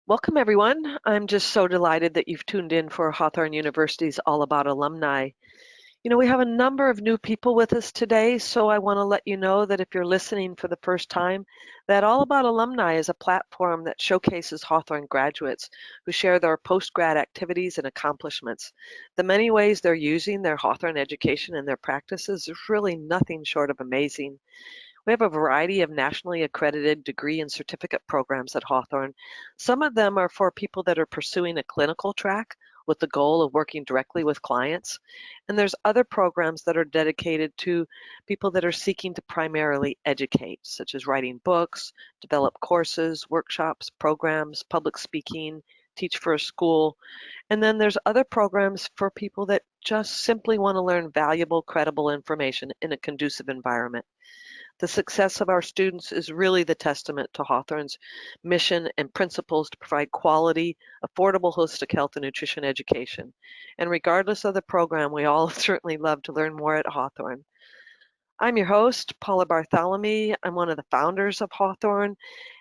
Welcome, everyone. I'm just so delighted that you've tuned in for Hawthorn University's All About Alumni. We have a number of new people with us today, so I want to let you know that if you're listening for the first time, that All About Alumni is a platform that showcases Hawthorn graduates who share their post-grad activities and accomplishments. The many ways they're using their Hawthorn education and their practices is really nothing short of amazing. We have a variety of nationally accredited degree and certificate programs at Hawthorn. Some of them are for people that are pursuing a clinical track with the goal of working directly with clients. And there's other programs that are dedicated to people that are seeking to primarily educate, such as writing books, develop courses, workshops, programs, public speaking, teach for a school. And then there's other programs for people that just simply want to learn valuable, credible information in a conducive environment. The success of our students is really the testament to Hawthorn's mission and principles to provide quality, affordable holistic health and nutrition education. And regardless of the program, we all certainly love to learn more at Hawthorn. I'm your host, Paula Bartholomew. I'm one of the founders of Hawthorn,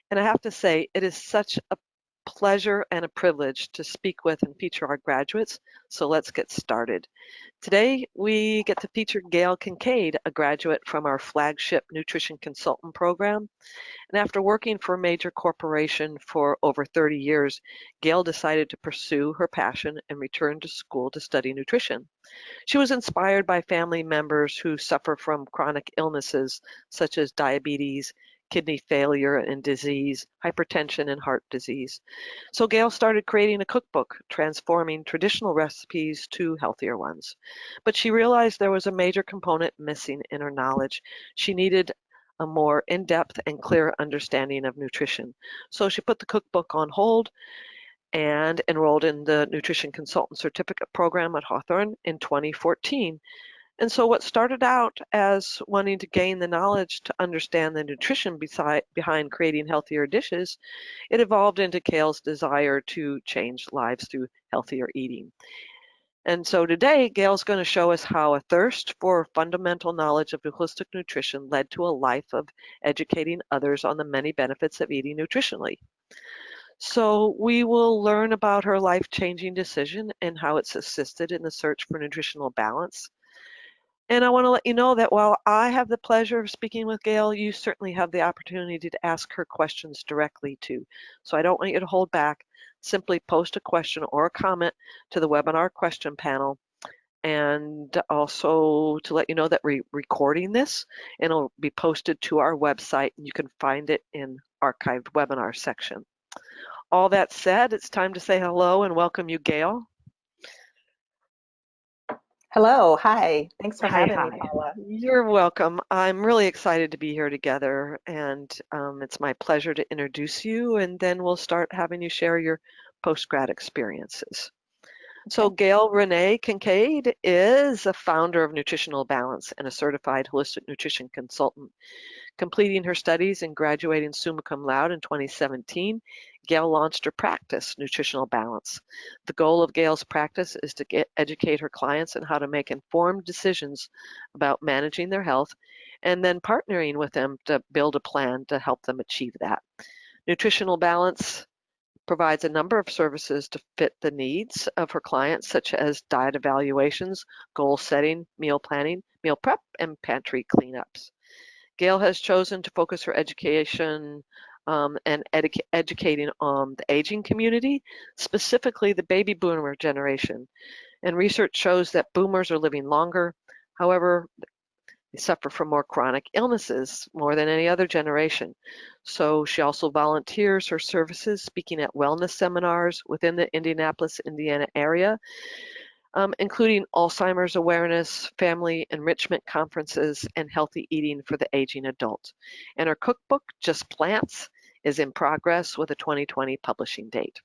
and I have to say, it is such a pleasure and a privilege to speak with and feature our graduates. So let's get started. Today, we get to feature Gail Kincaid, a graduate from our flagship nutrition consultant program. And after working for a major corporation for over 30 years, Gail decided to pursue her passion and return to school to study nutrition. She was inspired by family members who suffer from chronic illnesses such as diabetes, kidney failure and disease, hypertension, and heart disease. So Gail started creating a cookbook, transforming traditional recipes to healthier ones. But she realized there was a major component missing in her knowledge. She needed a more in-depth and clear understanding of nutrition. So she put the cookbook on hold and enrolled in the Nutrition Consultant Certificate Program at Hawthorn in 2014. And so what started out as wanting to gain the knowledge to understand the nutrition behind creating healthier dishes, it evolved into Gail's desire to change lives through healthier eating. And so today, Gail's going to show us how a thirst for fundamental knowledge of holistic nutrition led to a life of educating others on the many benefits of eating nutritionally. So we will learn about her life-changing decision and how it's assisted in the search for nutritional balance. And I want to let you know that while I have the pleasure of speaking with Gail, you certainly have the opportunity to ask her questions directly too. So I don't want you to hold back. Simply post a question or a comment to the webinar question panel. And also to let you know that we're recording this and it'll be posted to our website and you can find it in archived webinar section. All that said, it's time to say hello and welcome you, Gail. Hello, hi. Thanks for Hi, having me, hi. Paula. You're welcome. I'm really excited to be here together, and it's my pleasure to introduce you, and then we'll start having you share your post-grad experiences. So Okay. Gail Renee Kincaid is a founder of Nutritional Balance and a certified holistic nutrition consultant. Completing her studies and graduating summa cum laude in 2017, Gail launched her practice, Nutritional Balance. The goal of Gail's practice is to educate her clients on how to make informed decisions about managing their health and then partnering with them to build a plan to help them achieve that. Nutritional Balance provides a number of services to fit the needs of her clients, such as diet evaluations, goal setting, meal planning, meal prep, and pantry cleanups. Gail has chosen to focus her education and educating on the aging community, specifically the baby boomer generation. And research shows that boomers are living longer. However, they suffer from more chronic illnesses more than any other generation. So she also volunteers her services speaking at wellness seminars within the Indianapolis, Indiana area, including Alzheimer's awareness, family enrichment conferences, and healthy eating for the aging adult. And her cookbook, Just Plants, is in progress with a 2020 publishing date.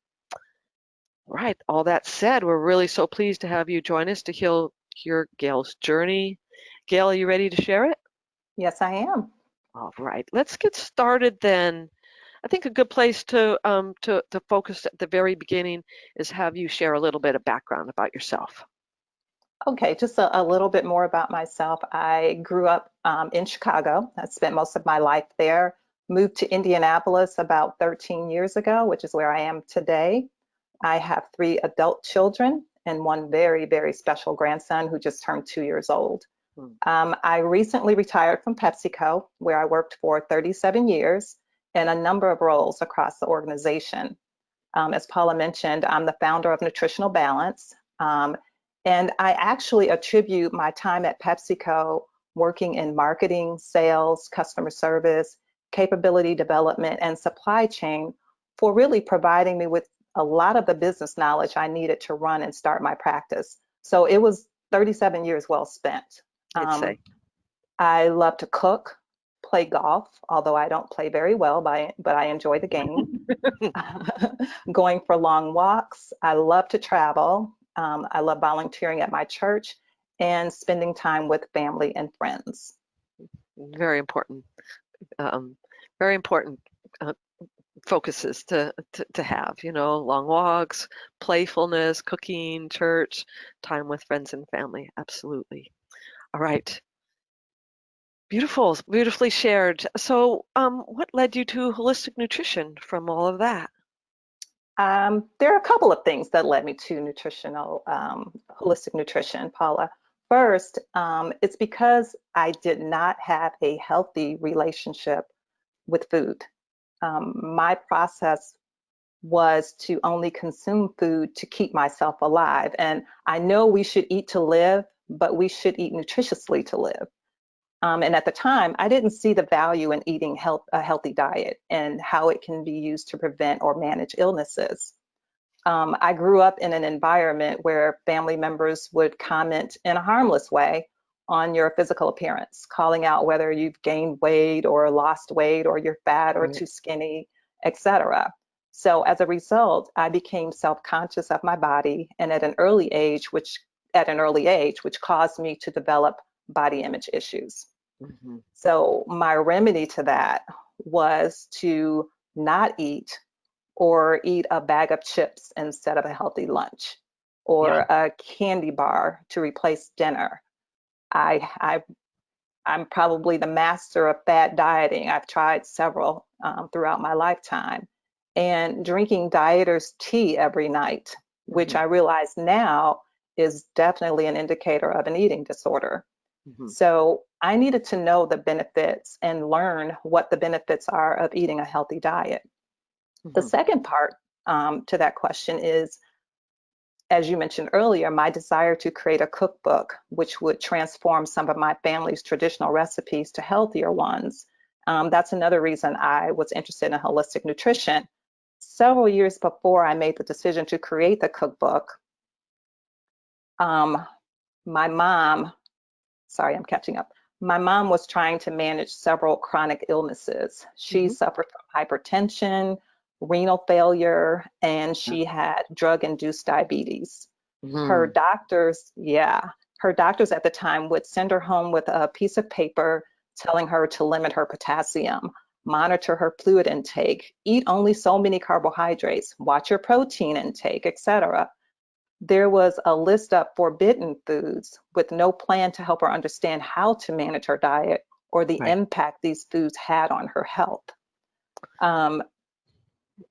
Right, all that said, we're really so pleased to have you join us to hear Gail's journey. Gail, are you ready to share it? Yes, I am. All right, let's get started then. I think a good place to focus at the very beginning is have you share a little bit of background about yourself. Okay, just a little bit more about myself. I grew up in Chicago. I spent most of my life there, moved to Indianapolis about 13 years ago, which is where I am today. I have 3 adult children and 1 very, very special grandson who just turned 2 years old. I recently retired from PepsiCo, where I worked for 37 years in a number of roles across the organization. As Paula mentioned, I'm the founder of Nutritional Balance, and I actually attribute my time at PepsiCo working in marketing, sales, customer service, capability development, and supply chain for really providing me with a lot of the business knowledge I needed to run and start my practice. So it was 37 years well spent. I'd say. I love to cook, play golf, although I don't play very well, but I enjoy the game. Going for long walks. I love to travel. I love volunteering at my church and spending time with family and friends. Very important. Very important focuses to have, long walks, playfulness, cooking, church, time with friends and family. Absolutely. All right. Beautiful, beautifully shared. So, what led you to holistic nutrition from all of that? There are a couple of things that led me to holistic nutrition, Paula. First, it's because I did not have a healthy relationship with food. My process was to only consume food to keep myself alive. And I know we should eat to live, but we should eat nutritiously to live. And at the time, I didn't see the value in eating a healthy diet and how it can be used to prevent or manage illnesses. I grew up in an environment where family members would comment in a harmless way on your physical appearance, calling out whether you've gained weight or lost weight or you're fat or too skinny, etc. So as a result, I became self-conscious of my body and at an early age, which caused me to develop body image issues. Mm-hmm. So my remedy to that was to not eat or eat a bag of chips instead of a healthy lunch or a candy bar to replace dinner. I'm probably the master of fad dieting. I've tried several throughout my lifetime. And drinking dieter's tea every night, which I realize now is definitely an indicator of an eating disorder. So I needed to know the benefits and learn what the benefits are of eating a healthy diet. The second part to that question is, as you mentioned earlier, my desire to create a cookbook, which would transform some of my family's traditional recipes to healthier ones. That's another reason I was interested in holistic nutrition. Several years before I made the decision to create the cookbook, my mom, sorry, I'm catching up. My mom was trying to manage several chronic illnesses. She suffered from hypertension, renal failure, and she had drug-induced diabetes. Her doctors at the time would send her home with a piece of paper telling her to limit her potassium, monitor her fluid intake, eat only so many carbohydrates, watch your protein intake, etc. There was a list of forbidden foods with no plan to help her understand how to manage her diet or the impact these foods had on her health.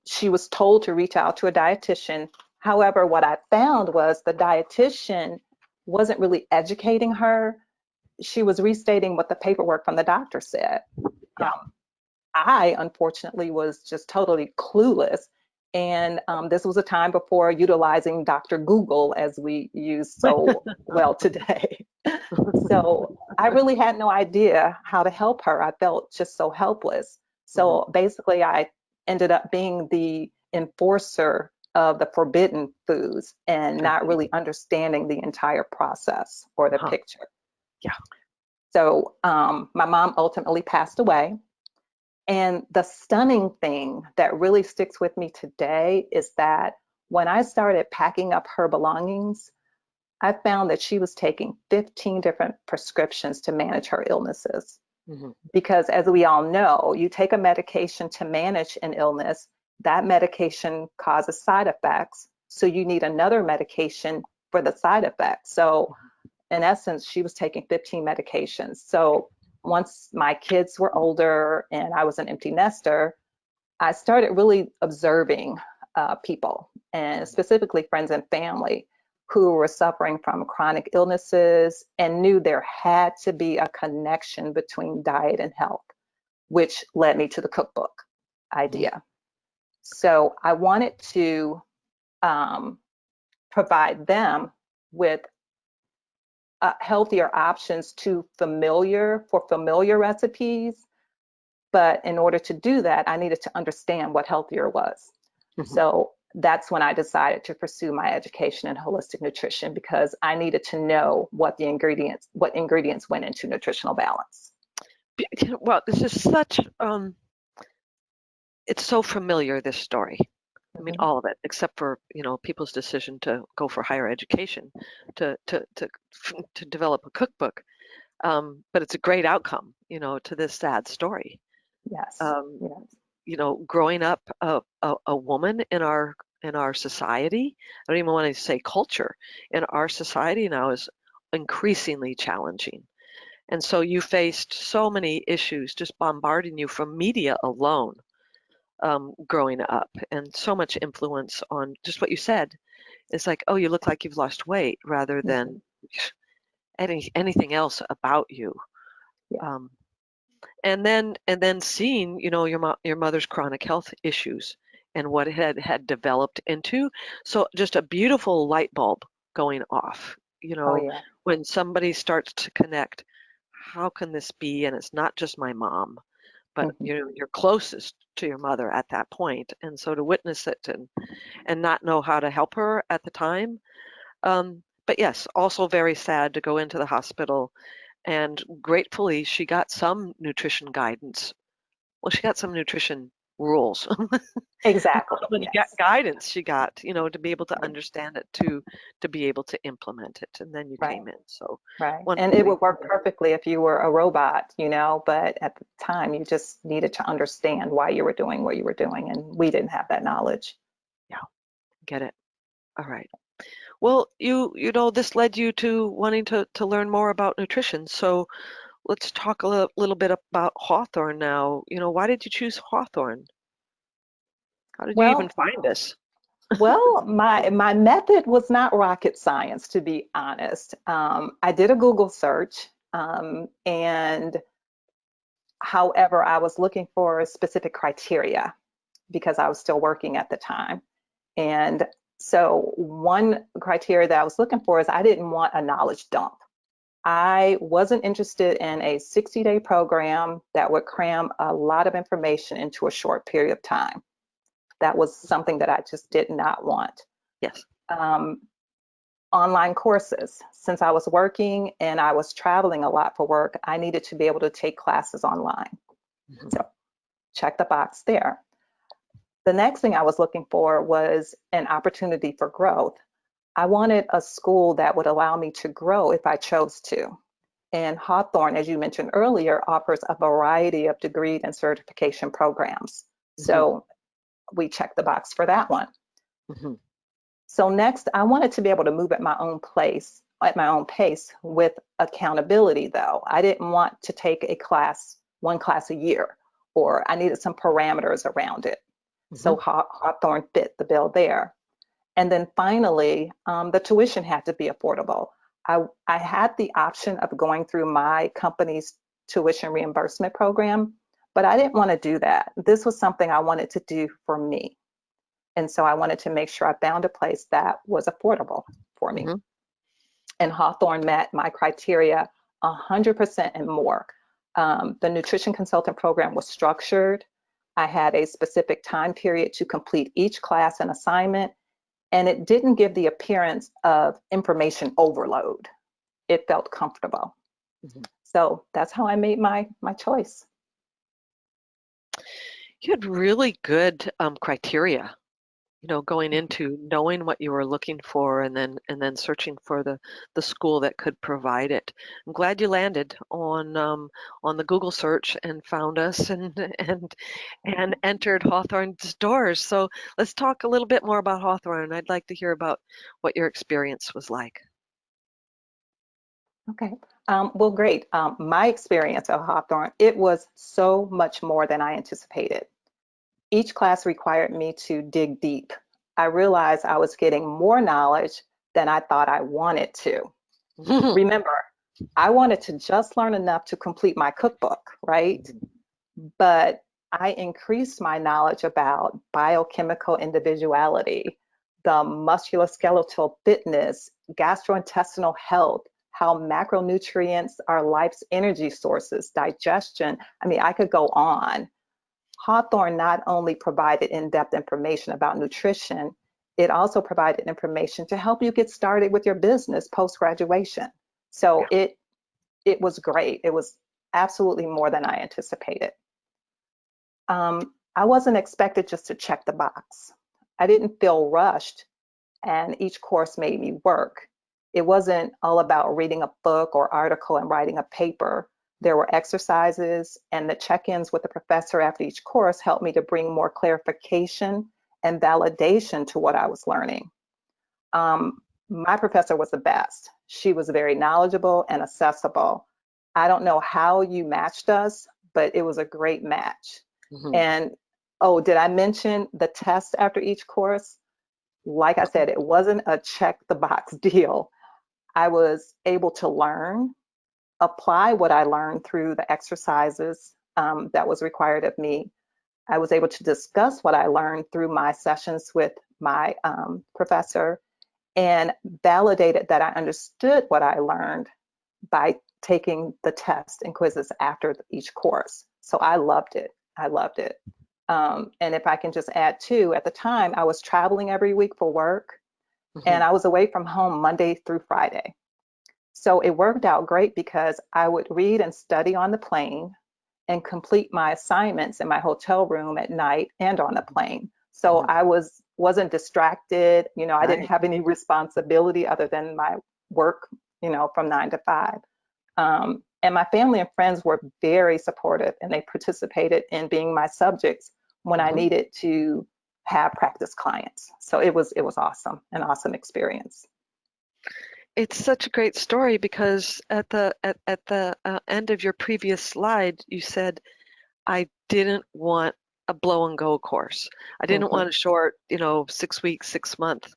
She was told to reach out to a dietitian. However, what I found was the dietitian wasn't really educating her. She was restating what the paperwork from the doctor said. I, unfortunately, was just totally clueless. And this was a time before utilizing Dr. Google as we use so well today. So I really had no idea how to help her. I felt just so helpless. So basically, I ended up being the enforcer of the forbidden foods and not really understanding the entire process or the picture. So my mom ultimately passed away. And the stunning thing that really sticks with me today is that when I started packing up her belongings, I found that she was taking 15 different prescriptions to manage her illnesses. Because as we all know, you take a medication to manage an illness, that medication causes side effects. So you need another medication for the side effects. So in essence, she was taking 15 medications. So once my kids were older and I was an empty nester, I started really observing people, and specifically friends and family who were suffering from chronic illnesses, and knew there had to be a connection between diet and health, which led me to the cookbook idea. So I wanted to provide them with healthier options for familiar recipes. But in order to do that, I needed to understand what healthier was. So that's when I decided to pursue my education in holistic nutrition, because I needed to know what ingredients went into nutritional balance. Well, this is such, it's so familiar, this story. I mean, all of it, except for, people's decision to go for higher education, to develop a cookbook. But it's a great outcome, to this sad story. Yes. Yes. Growing up a woman in our society, I don't even want to say culture, in our society now is increasingly challenging. And so you faced so many issues just bombarding you from media alone, growing up, and so much influence on just what you said. It's like, oh, you look like you've lost weight, rather than anything else about you. Yeah. And then seeing, your mother's chronic health issues and what it had developed into. So just a beautiful light bulb going off, Oh, yeah. when somebody starts to connect, how can this be? And it's not just my mom, but you're closest to your mother at that point. And so to witness it and not know how to help her at the time. But yes, also very sad to go into the hospital, and gratefully she got some nutrition guidance. Well, she got some nutrition rules. Exactly. How many Yes. guidance she got, to be able to Right. understand it, to be able to implement it. And then you Right. came in. So Right. And it wonderfully. would work perfectly if you were a robot, but at the time you just needed to understand why you were doing what you were doing, and we didn't have that knowledge. Yeah, get it. All right. Well, this led you to wanting to learn more about nutrition. So let's talk a little bit about Hawthorn now. Why did you choose Hawthorn? How did you even Well, find us? my method was not rocket science, to be honest. I did a Google search, and however, I was looking for specific criteria because I was still working at the time. And so one criteria that I was looking for is I didn't want a knowledge dump. I wasn't interested in a 60-day program that would cram a lot of information into a short period of time. That was something that I just did not want. Yes. Online courses. Since I was working and I was traveling a lot for work, I needed to be able to take classes online. So check the box there. The next thing I was looking for was an opportunity for growth. I wanted a school that would allow me to grow if I chose to. And Hawthorn, as you mentioned earlier, offers a variety of degree and certification programs. So we checked the box for that one. So next, I wanted to be able to move at my own pace with accountability, though. I didn't want to take one class a year, or I needed some parameters around it. So Hawthorn fit the bill there. And then finally, the tuition had to be affordable. I had the option of going through my company's tuition reimbursement program, but I didn't want to do that. This was something I wanted to do for me. And so I wanted to make sure I found a place that was affordable for me. And Hawthorn met my criteria 100% and more. The nutrition consultant program was structured. I had a specific time period to complete each class and assignment, and it didn't give the appearance of information overload. It felt comfortable. So that's how I made my choice. You had really good criteria, going into knowing what you were looking for, and then searching for the school that could provide it. I'm glad you landed on the Google search and found us and entered Hawthorn's doors. So let's talk a little bit more about Hawthorn. I'd like to hear about what your experience was like. Okay. Well, great. My experience at Hawthorn, it was so much more than I anticipated. Each class required me to dig deep. I realized I was getting more knowledge than I thought I wanted to. Remember, I wanted to just learn enough to complete my cookbook, right? But I increased my knowledge about biochemical individuality, the musculoskeletal fitness, gastrointestinal health, how macronutrients are life's energy sources, digestion. I mean, I could go on. Hawthorn not only provided in-depth information about nutrition, it also provided information to help you get started with your business post-graduation. So Yeah. it was great. It was absolutely more than I anticipated. I wasn't expected just to check the box. I didn't feel rushed, and each course made me work. It wasn't all about reading a book or article and writing a paper. There were exercises, and the check-ins with the professor after each course helped me to bring more clarification and validation to what I was learning. My professor was the best. She was very knowledgeable and accessible. I don't know how you matched us, but it was a great match. Mhm. And oh, did I mention the test after each course? Like I said, it wasn't a check the box deal. I was able to learn, apply what I learned through the exercises that was required of me. I was able to discuss what I learned through my sessions with my professor and validated that I understood what I learned by taking the tests and quizzes after each course. So I loved it. I loved it. And if I can just add too, at the time I was traveling every week for work and Mhm. I was away from home Monday through Friday. So it worked out great because I would read and study on the plane and complete my assignments in my hotel room at night and on the plane. So Mhm. I wasn't distracted, you know, I didn't Right. have any responsibility other than my work, you know, from 9 to 5. And my family and friends were very supportive and they participated in being my subjects when I Mhm. needed to have practice clients. So it was awesome, an awesome experience. It's such a great story because at the end of your previous slide, you said, I didn't want a blow and go course. I didn't Mhm. want a short, 6 weeks, 6 month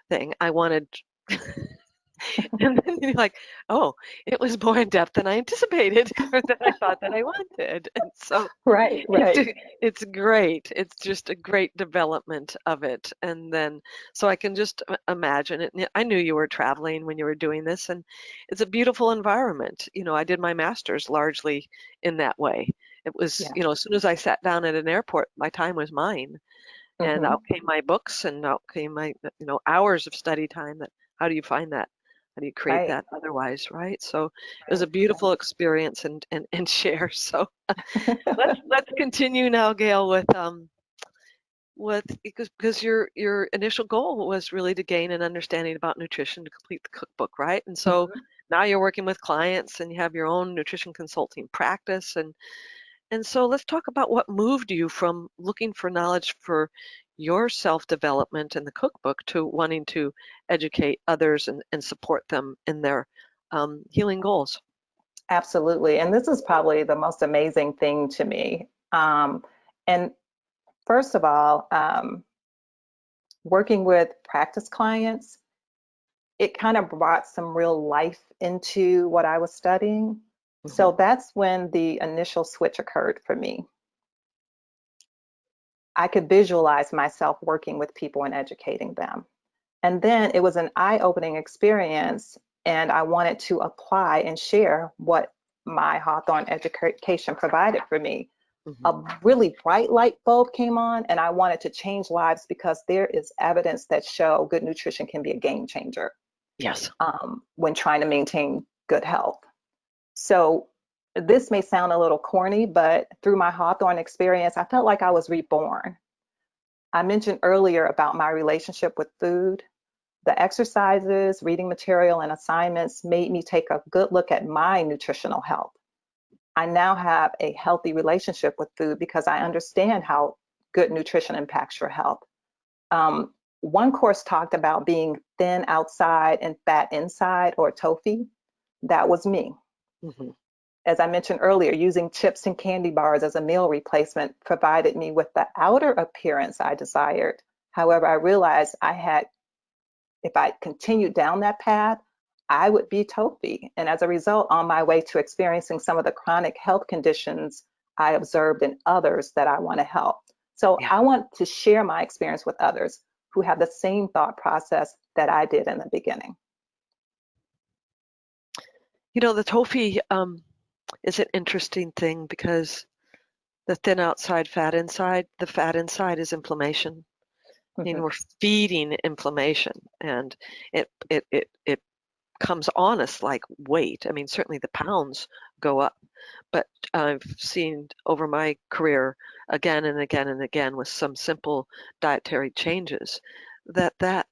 thing. I wanted And then you're like, "Oh, it was more in depth than I anticipated or than I thought that I wanted." And so Right, it's right. it's great. It's just a great development of it. And then so I can just imagine it. I knew you were traveling when you were doing this, and it's a beautiful environment. I did my master's largely in that way. It was, Yeah. as soon as I sat down at an airport, my time was mine. And Hmm. out came my books and out came my, hours of study time that how do you find that? How do you create Right, that otherwise, right? So it was a right, beautiful right. experience and share. So let's continue now, Gail, with because your initial goal was really to gain an understanding about nutrition to complete the cookbook, right? And so Mhm. now you're working with clients and you have your own nutrition consulting practice and so let's talk about what moved you from looking for knowledge for your self-development in the cookbook to wanting to educate others and support them in their healing goals. Absolutely. And this is probably the most amazing thing to me. And first of all, working with practice clients, it kind of brought some real life into what I was studying. So Hmm. that's when the initial switch occurred for me. I could visualize myself working with people and educating them. And then it was an eye-opening experience, and I wanted to apply and share what my Hawthorn education provided for me. Hmm. A really bright light bulb came on, and I wanted to change lives because there is evidence that show good nutrition can be a game changer Yes. when trying to maintain good health. So this may sound a little corny, but through my Hawthorn experience, I felt like I was reborn. I mentioned earlier about my relationship with food. The exercises, reading material, and assignments made me take a good look at my nutritional health. I now have a healthy relationship with food because I understand how good nutrition impacts your health. One course talked about being thin outside and fat inside, or TOFI. that was me. Mhm. As I mentioned earlier, using chips and candy bars as a meal replacement provided me with the outer appearance I desired. However, I realized if I continued down that path, I would be Tofi. And as a result, on my way to experiencing some of the chronic health conditions I observed in others that I want to help. So Yeah. I want to share my experience with others who have the same thought process that I did in the beginning. The tofu is an interesting thing because the thin outside, fat inside, the fat inside is inflammation. Mhm. We're feeding inflammation, and it comes on us like weight. I mean, certainly the pounds go up, but I've seen over my career again and again and again with some simple dietary changes that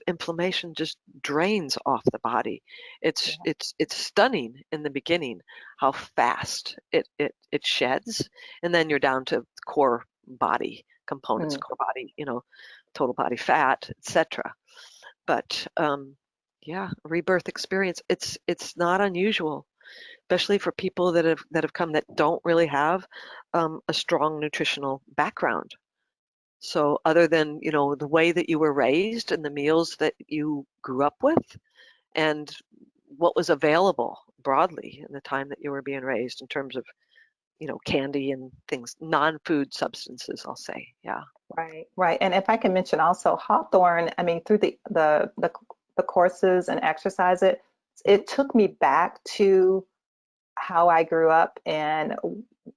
inflammation just drains off the body. Yeah. It's stunning in the beginning how fast it sheds, and then you're down to core body components, Mm. core body, total body fat, etc. But yeah, rebirth experience. It's not unusual, especially for people that have come that don't really have a strong nutritional background. So other than the way that you were raised and the meals that you grew up with, and what was available broadly in the time that you were being raised in terms of candy and things, non-food substances, I'll say. Yeah. Right, right. And if I can mention also Hawthorn, I mean, through the courses and exercise, it took me back to how I grew up and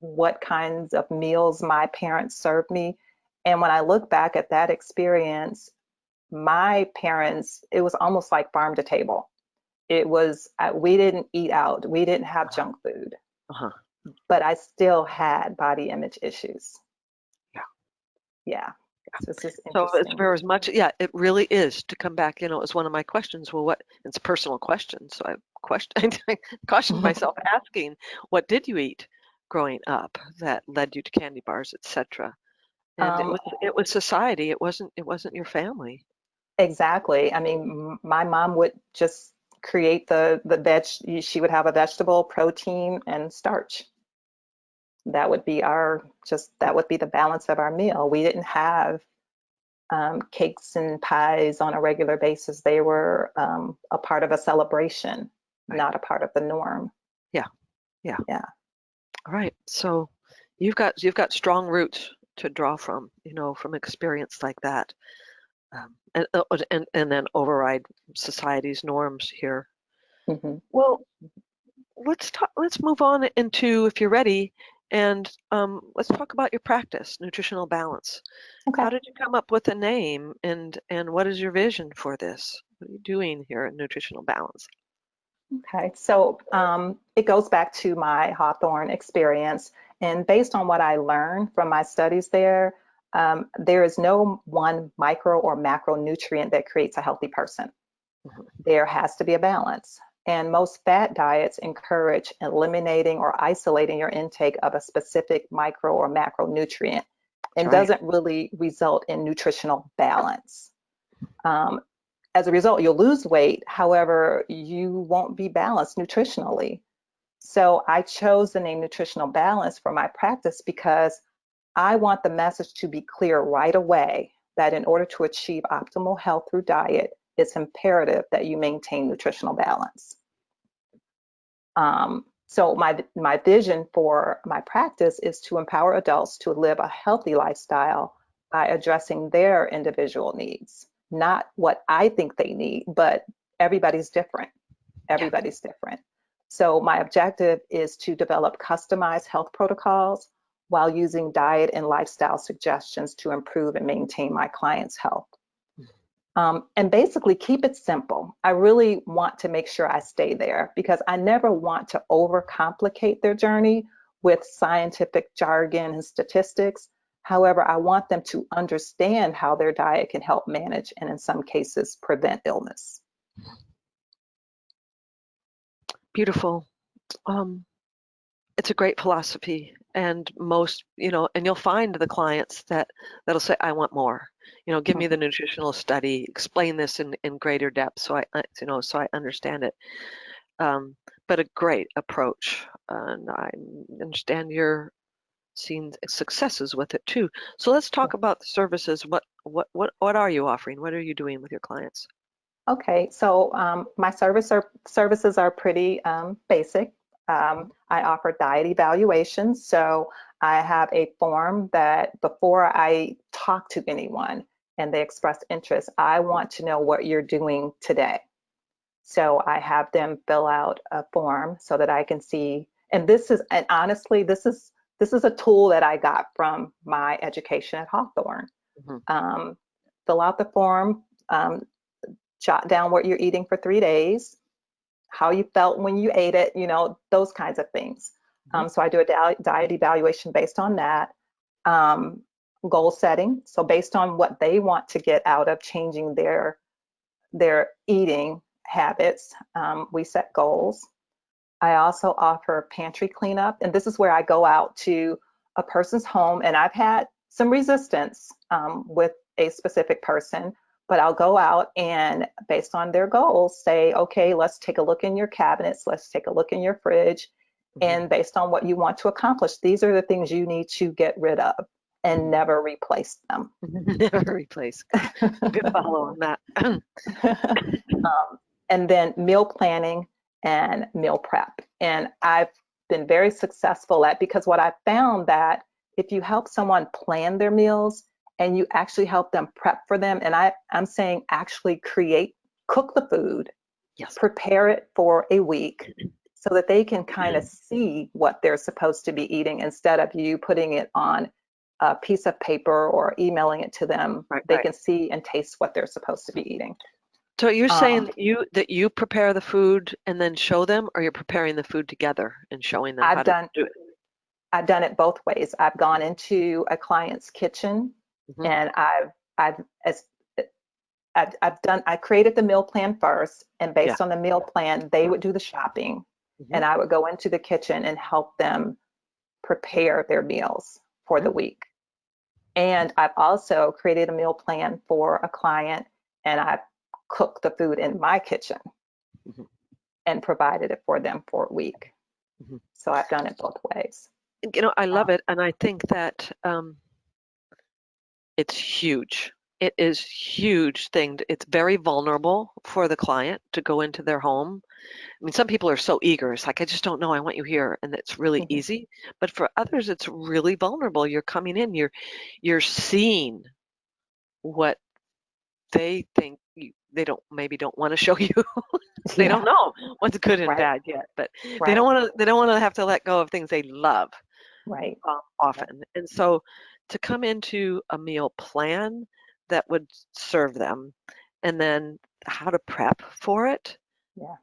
what kinds of meals my parents served me. And when I look back at that experience, my parents, it was almost like farm to table. It was, we didn't eat out, we didn't have Uh-huh. junk food, Uh-huh. but I still had body image issues. Yeah. Yeah. So it's just So as interesting. for as much, yeah, it really is to come back, as one of my questions. Well, it's a personal question. So I cautioned myself asking, what did you eat growing up that led you to candy bars, etc.? And it Um, was it was society. It wasn't your family. exactly. I mean, my mom would just create the veg. She would have a vegetable, protein, and starch. That would be that would be the balance of our meal. We didn't have cakes and pies on a regular basis. They were a part of a celebration, Right. not a part of the norm. Yeah. Yeah. Yeah. All right. So you've got strong roots to draw from, from experience like that, and then override society's norms here. Hmm. Well, let's move on into, if you're ready, and let's talk about your practice, Nutritional Balance. Okay. How did you come up with a name, and what is your vision for this? What are you doing here at Nutritional Balance? Okay, so it goes back to my Hawthorn experience. And based on what I learned from my studies there, there is no one micro or macronutrient that creates a healthy person. Mhm. There has to be a balance. And most fat diets encourage eliminating or isolating your intake of a specific micro or macronutrient That's and right. doesn't really result in nutritional balance. Um, as a result, you'll lose weight. However, you won't be balanced nutritionally. So I chose the name Nutritional Balance for my practice because I want the message to be clear right away that in order to achieve optimal health through diet, it's imperative that you maintain nutritional balance. So my vision for my practice is to empower adults to live a healthy lifestyle by addressing their individual needs, not what I think they need, but everybody's different. Yeah. Everybody's different. So my objective is to develop customized health protocols while using diet and lifestyle suggestions to improve and maintain my clients' health. And basically keep it simple. I really want to make sure I stay there because I never want to overcomplicate their journey with scientific jargon and statistics. However, I want them to understand how their diet can help manage and in some cases prevent illness. Beautiful. Um, it's a great philosophy, and and you'll find the clients that'll say, "I want more." Give me the Mhm. nutritional study, explain this in greater depth, so I understand it. but a great approach. And I understand you're seeing successes with it too. So let's Yeah. talk about the services. What are you offering? What are you doing with your clients? Okay, so my services are pretty basic. I offer diet evaluations. So I have a form that before I talk to anyone and they express interest, I want to know what you're doing today. So I have them fill out a form so that I can see. And honestly, this is a tool that I got from my education at Hawthorn. Mhm. Um, Fill out the form. Jot down what you're eating for 3 days, how you felt when you ate it, those kinds of things. Mhm. So I do a diet evaluation based on that. Um, Goal setting. So based on what they want to get out of changing their eating habits, we set goals. I also offer pantry cleanup, and this is where I go out to a person's home, and I've had some resistance with a specific person, but I'll go out and based on their goals, say, okay, let's take a look in your cabinets, let's take a look in your fridge, Mhm. and based on what you want to accomplish, these are the things you need to get rid of and never replace them. Never replace. Good follow on that. And then meal planning and meal prep. And I've been very successful at, because what I found that if you help someone plan their meals and you actually help them prep for them, and I'm saying actually cook the food, Yes. prepare it for a week so that they can kind of see what they're supposed to be eating instead of you putting it on a piece of paper or emailing it to them. Right, They right. can see and taste what they're supposed to be eating. So you're saying Um, that you prepare the food and then show them, or you're preparing the food together and showing them how I've to done do it? I've done it both ways. I've gone into a client's kitchen Mhm. and I've as I created the meal plan first, and Yeah. based on the meal plan, they would do the shopping Mhm. and I would go into the kitchen and help them prepare their meals for Mhm. the week. And I've also created a meal plan for a client and I've cooked the food in my kitchen Mhm. and provided it for them for a week. Mhm. So I've done it both ways. I love Um, it, and I think that it's huge. It is huge thing. It's very vulnerable for the client to go into their home. I mean, some people are so eager. It's like, I just don't know. I want you here, and it's really mhm. easy. But for others, it's really vulnerable. You're coming in. You're seeing what they think they don't want to show you. They don't Yeah, know what's good and right, bad yet, but right, they don't want to have to let go of things they love right. Right. often. And so to come into a meal plan that would serve them, and then how to prep for it, Yeah.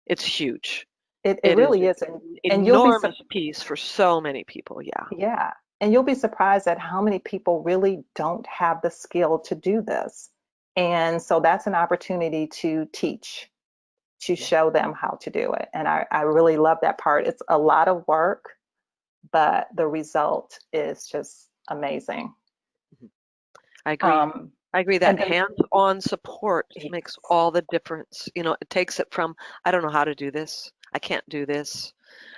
it's huge. It It is really is, an and you'll be enormous piece for so many people. Yeah. yeah, and you'll be surprised at how many people really don't have the skill to do this. And so that's an opportunity to teach, to Yeah. show them how to do it. And I really love that part. It's a lot of work, but the result is just amazing. Mhm. I agree. Um, I agree that and then hands-on support makes yes, all the difference. It takes it from, I don't know how to do this. I can't do this.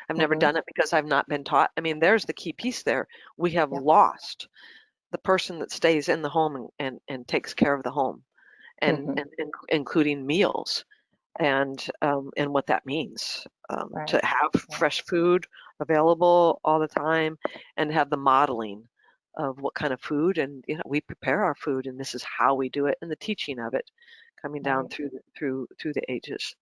I've never hmm done it because I've not been taught. I mean, there's the key piece there. We have yeah, lost the person that stays in the home and takes care of the home hmm and including meals and what that means right, to have right, fresh food available all the time and have the modeling of what kind of food and we prepare our food and this is how we do it and the teaching of it coming down right. through the ages.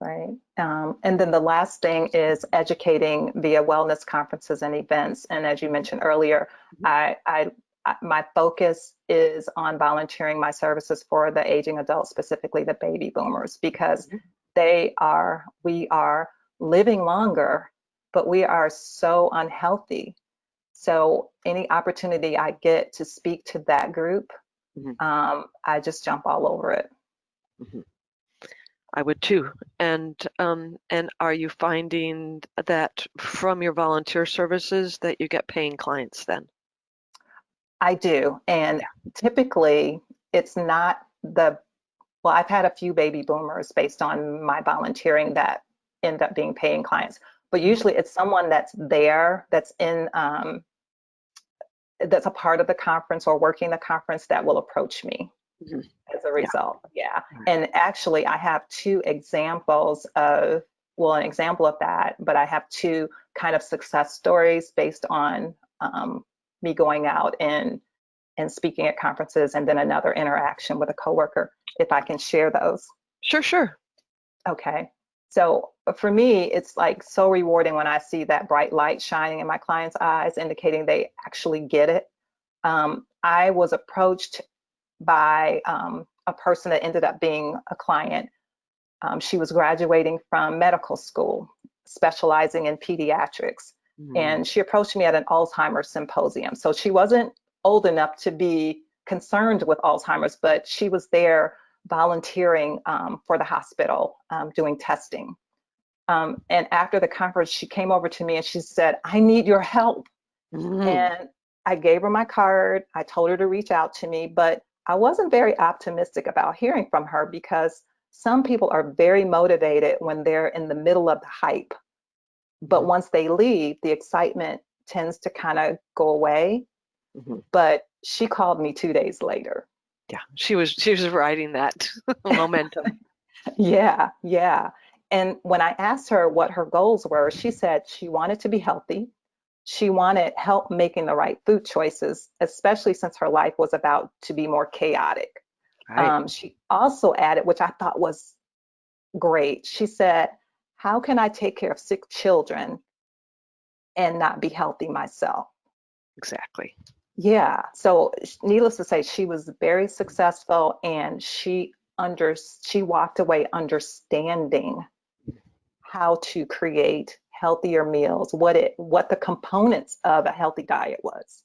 Right. And then the last thing is educating via wellness conferences and events. And as you Mhm. mentioned earlier, Mhm. my focus is on volunteering my services for the aging adults, specifically the baby boomers, because Mhm. we are living longer, but we are so unhealthy. So any opportunity I get to speak to that group, Mhm. I just jump all over it. Mhm. I would too. And are you finding that from your volunteer services that you get paying clients then? I do. And typically, it's not the well, I've had a few baby boomers based on my volunteering that end up being paying clients. But usually it's someone that's there, that's in, that's a part of the conference or working the conference that will approach me Mhm. as a Yeah. result. Yeah. Right. And actually, I have two examples of, well, an example of that, but I have two kind of success stories based on me going out and speaking at conferences, and then another interaction with a coworker, if I can share those. Sure, sure. Okay. So for me, it's like so rewarding when I see that bright light shining in my clients' eyes, indicating they actually get it. I was approached by a person that ended up being a client. She was graduating from medical school, specializing in pediatrics. Mm. And she approached me at an Alzheimer's symposium. So she wasn't old enough to be concerned with Alzheimer's, but she was there volunteering for the hospital, doing testing. And after the conference, she came over to me and she said, "I need your help." Mhm. And I gave her my card. I told her to reach out to me, but I wasn't very optimistic about hearing from her because some people are very motivated when they're in the middle of the hype. But Mhm. once they leave, the excitement tends to kind of go away. Mhm. But she called me 2 days later. Yeah, she was riding that momentum. Yeah, yeah. And when I asked her what her goals were, she said she wanted to be healthy. She wanted help making the right food choices, especially since her life was about to be more chaotic. Right. She also added, which I thought was great, she said, "How can I take care of sick children and not be healthy myself?" Exactly. Yeah. So needless to say, she was very successful, and she walked away understanding how to create healthier meals, what the components of a healthy diet was.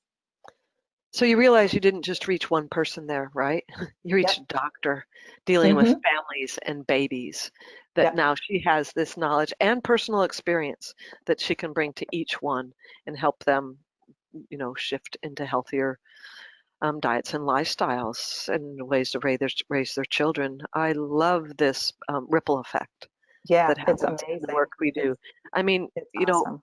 So you realize you didn't just reach one person there, right? You reached Yep. a doctor dealing with Hmm. families and babies, that Yep. now she has this knowledge and personal experience that she can bring to each one and help them, shift into healthier diets and lifestyles and ways to raise their children. I love this ripple effect Yeah. that It's happens in the amazing. work we do. I mean, It's awesome.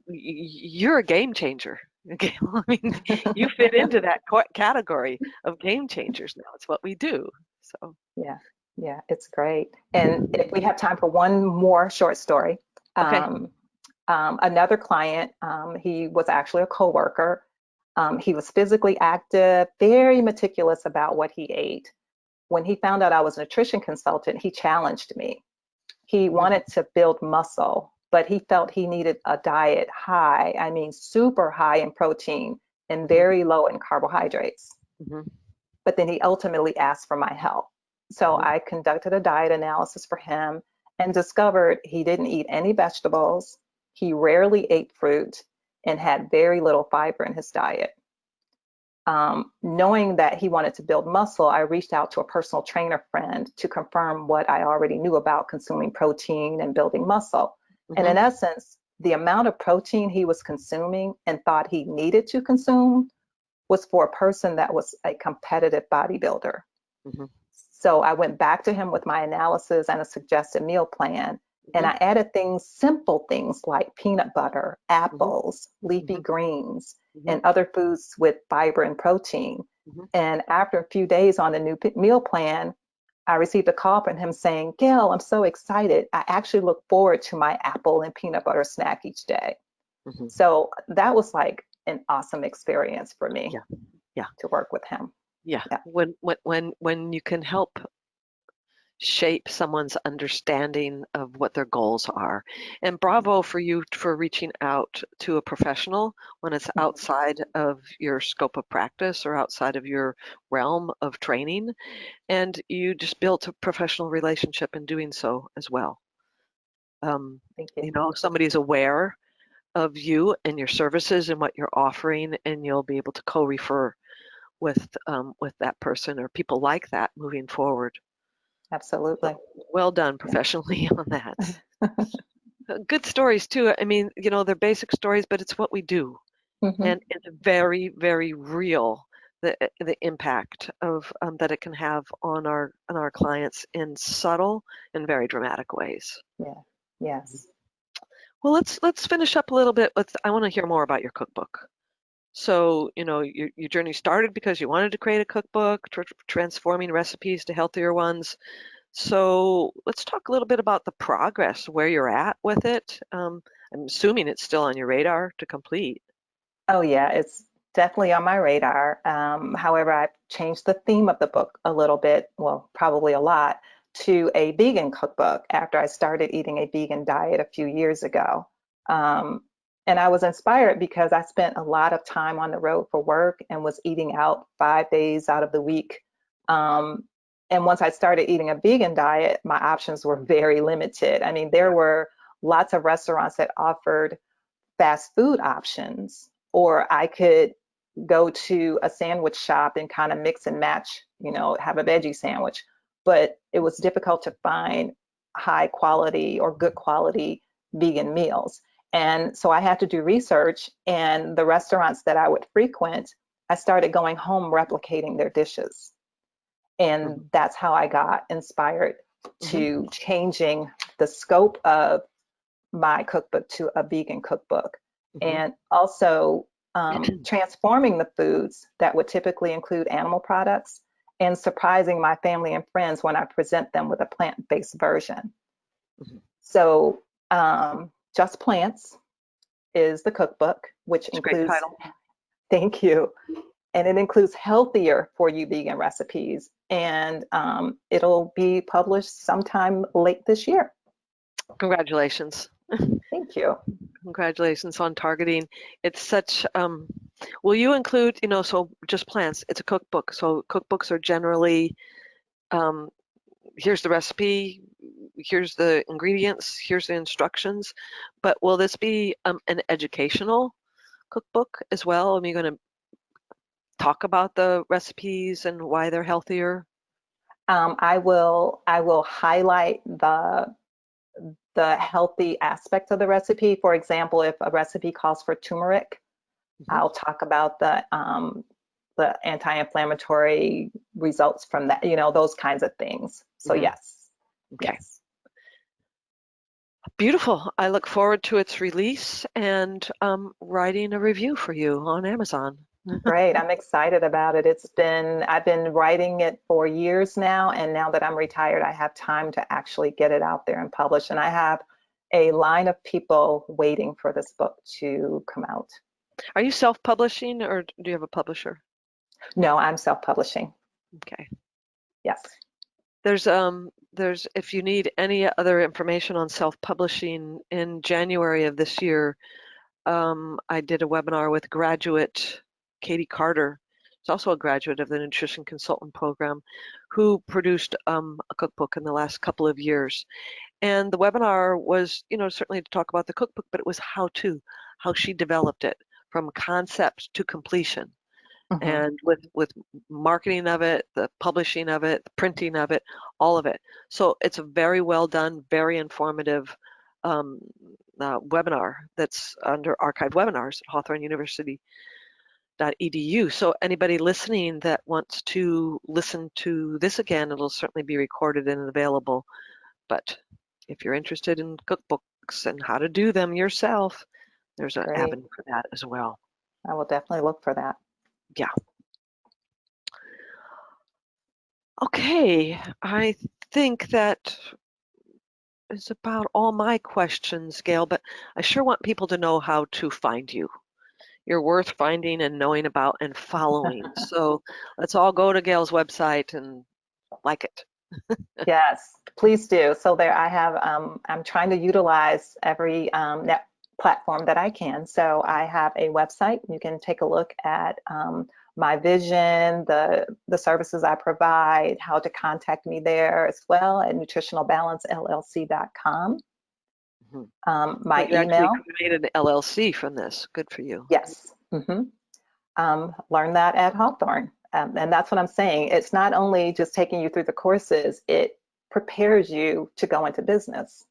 you're a game changer. Okay, I mean, you fit into that category of game changers now. It's what we do. So, Yeah. Yeah. It's great. And if we have time for one more short story, okay. um, another client, he was actually a coworker. He was physically active, very meticulous about what he ate. When he found out I was a nutrition consultant, he challenged me. He Mhm. wanted to build muscle, but he felt he needed a diet high, I mean, super high in protein and Mhm. very low in carbohydrates. Mhm. But then he ultimately asked for my help. So Mhm. I conducted a diet analysis for him and discovered he didn't eat any vegetables, he rarely ate fruit, and had very little fiber in his diet. Knowing that he wanted to build muscle, I reached out to a personal trainer friend to confirm what I already knew about consuming protein and building muscle. And Mhm. in essence, the amount of protein he was consuming and thought he needed to consume was for a person that was a competitive bodybuilder. Mhm. So I went back to him with my analysis and a suggested meal plan. And Mhm. I added simple things like peanut butter, Mhm. apples, leafy Mhm. greens, Mhm. and other foods with fiber and protein. Mhm. And after a few days on the new meal plan, I received a call from him saying, "Gail, I'm so excited. I actually look forward to my apple and peanut butter snack each day." Mhm. So that was like an awesome experience for me Yeah. Yeah. to work with him. Yeah. Yeah. When you can help shape someone's understanding of what their goals are. And bravo for you for reaching out to a professional when it's Mhm. outside of your scope of practice or outside of your realm of training. And you just built a professional relationship in doing so as well. Thank you. Somebody's aware of you and your services and what you're offering, and you'll be able to co-refer with that person or people like that moving forward. So Absolutely. well done Yeah. professionally on that. Good stories too. I mean, they're basic stories, but it's what we do. Hmm. And it's very, very real the impact of that it can have on our clients in subtle and very dramatic ways. Yeah. Yes. Well, let's finish up a little bit with, I want to hear more about your cookbook. So, your journey started because you wanted to create a cookbook, transforming recipes to healthier ones. So let's talk a little bit about the progress, where you're at with it. I'm assuming it's still on your radar to complete. Oh, yeah, it's definitely on my radar. However, I've changed the theme of the book a little bit, well, probably a lot, to a vegan cookbook after I started eating a vegan diet a few years ago. Um, and I was inspired because I spent a lot of time on the road for work and was eating out 5 days out of the week. Um, and once I started eating a vegan diet, my options were very limited. I mean, there were lots of restaurants that offered fast food options, or I could go to a sandwich shop and kind of mix and match, have a veggie sandwich. But it was difficult to find high quality or good quality vegan meals. And so I had to do research, and the restaurants that I would frequent, I started going home replicating their dishes. And Mhm. that's how I got inspired Mhm. to changing the scope of my cookbook to a vegan cookbook, Mhm. and also transforming the foods that would typically include animal products and surprising my family and friends when I present them with a plant-based version. Mhm. So Just Plants is the cookbook, which It's a great includes, title. thank you, and it includes healthier for you vegan recipes, and it'll be published sometime late this year. Congratulations. Thank you. Congratulations on targeting. It's such, will you include, so Just Plants, it's a cookbook. So cookbooks are generally, um, here's the recipe, here's the ingredients, here's the instructions. But will this be an educational cookbook as well? Are you going to talk about the recipes and why they're healthier? I will highlight the healthy aspects of the recipe. For example, if a recipe calls for turmeric, Mhm. I'll talk about the anti-inflammatory results from that, those kinds of things. So Mhm. yes, Okay. yes. Beautiful. I look forward to its release and writing a review for you on Amazon. Great. I'm excited about it. I've been writing it for years now, and now that I'm retired, I have time to actually get it out there and publish. And I have a line of people waiting for this book to come out. Are you self-publishing or do you have a publisher? No, I'm self-publishing. Okay. Yes. There's if you need any other information on self-publishing, in January of this year, I did a webinar with graduate Katie Carter. She's also a graduate of the Nutrition Consultant Program, who produced a cookbook in the last couple of years. And the webinar was, certainly to talk about the cookbook, but it was how she developed it from concept to completion. Mhm. And with marketing of it, the publishing of it, the printing of it, all of it. So it's a very well done, very informative um, webinar that's under archived webinars at Hawthorn University. Edu. So anybody listening that wants to listen to this again, it'll certainly be recorded and available. But if you're interested in cookbooks and how to do them yourself, there's an Great. avenue for that as well. I will definitely look for that. Yeah. Okay. I think that is about all my questions, Gail, but I sure want people to know how to find you. You're worth finding and knowing about and following. So let's all go to Gail's website and like it. Yes, please do. So there I have, I'm trying to utilize every net platform that I can. So I have a website. You can take a look at my vision, the services I provide, how to contact me there as well at nutritionalbalancellc.com. Mhm. So My you actually email, created an LLC from this. Good for you. yes. Learn that at Hawthorn. And that's what I'm saying. It's not only just taking you through the courses, it prepares you to go into business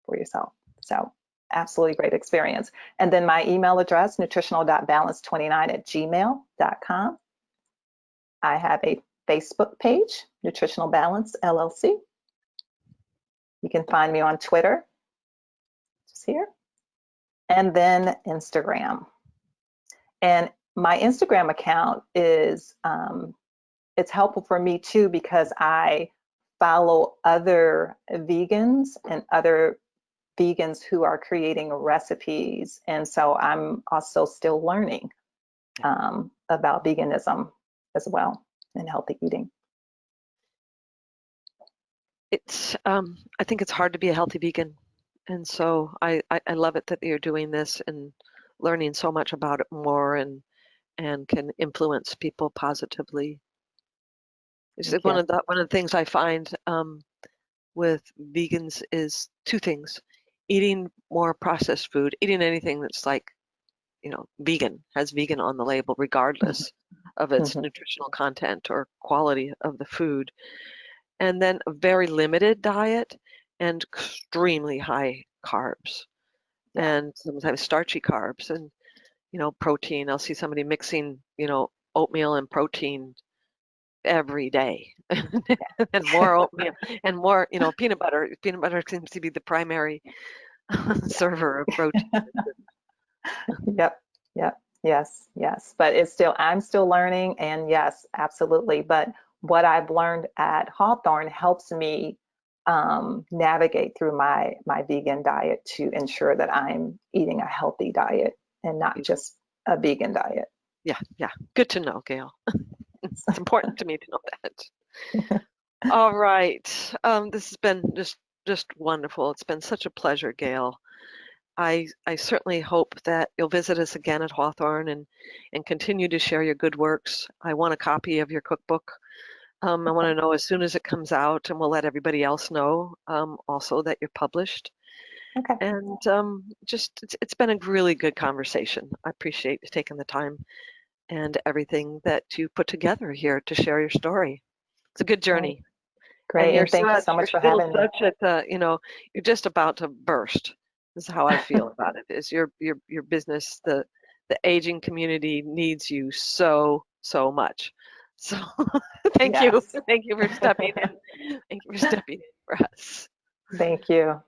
for yourself. So absolutely great experience. And then my email address, nutritional.balance29@gmail.com. I have a Facebook page, Nutritional Balance LLC. You can find me on Twitter, just here, and then Instagram. And my Instagram account is, it's helpful for me too, because I follow other vegans and other vegans who are creating recipes. And so I'm also still learning about veganism as well and healthy eating. I think it's hard to be a healthy vegan. And so I love it that you're doing this and learning so much about it more and can influence people positively. It's Thank one you. of the things I find with vegans is two things: eating more processed food, eating anything that's like, vegan, has vegan on the label, regardless of its nutritional content or quality of the food, and then a very limited diet and extremely high carbs and sometimes starchy carbs and protein. I'll see somebody mixing oatmeal and protein every day and more oatmeal and more peanut butter. Peanut butter seems to be the primary server of protein. Yep, yep, yes. But I'm still learning, and yes, absolutely. But what I've learned at Hawthorn helps me navigate through my vegan diet to ensure that I'm eating a healthy diet and not just a vegan diet. Yeah. Good to know, Gail. It's important to me to know that. All right. This has been just wonderful. It's been such a pleasure, Gail. I certainly hope that you'll visit us again at Hawthorn and continue to share your good works. I want a copy of your cookbook. I want to know as soon as it comes out, and we'll let everybody else know also that you're published. Okay. And it's been a really good conversation. I appreciate you taking the time and everything that you put together here to share your story. It's a good journey. Great. And thank you so You're much for still having me. such at you're just about to burst. This is how I feel about it. Is your business, the aging community needs you so much. So thank you. Yes. Thank you for stepping in. Thank you for stepping in for us. Thank you.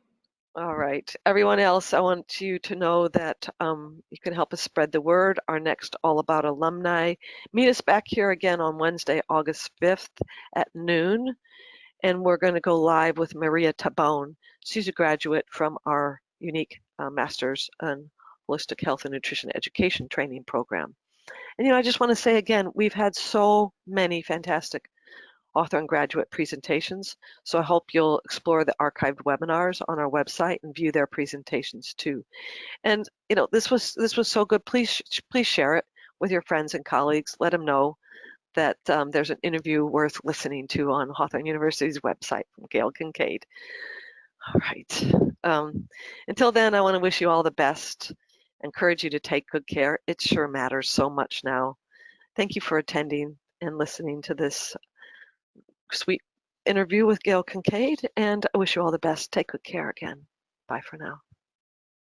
All right. Everyone else, I want you to know that you can help us spread the word. Our next All About Alumni. Meet us back here again on Wednesday, August 5th at noon. And we're going to go live with Maria Tabone. She's a graduate from our unique Master's in Holistic Health and Nutrition Education Training Program. And I just want to say again, we've had so many fantastic Hawthorn graduate presentations. So I hope you'll explore the archived webinars on our website and view their presentations too. And this was so good. Please share it with your friends and colleagues. Let them know that there's an interview worth listening to on Hawthorn University's website from Gail Kincaid. All right. Until then, I want to wish you all the best. Encourage you to take good care. It sure matters so much now. Thank you for attending and listening to this sweet interview with Gail Kincaid, and I wish you all the best. Take good care again. Bye for now.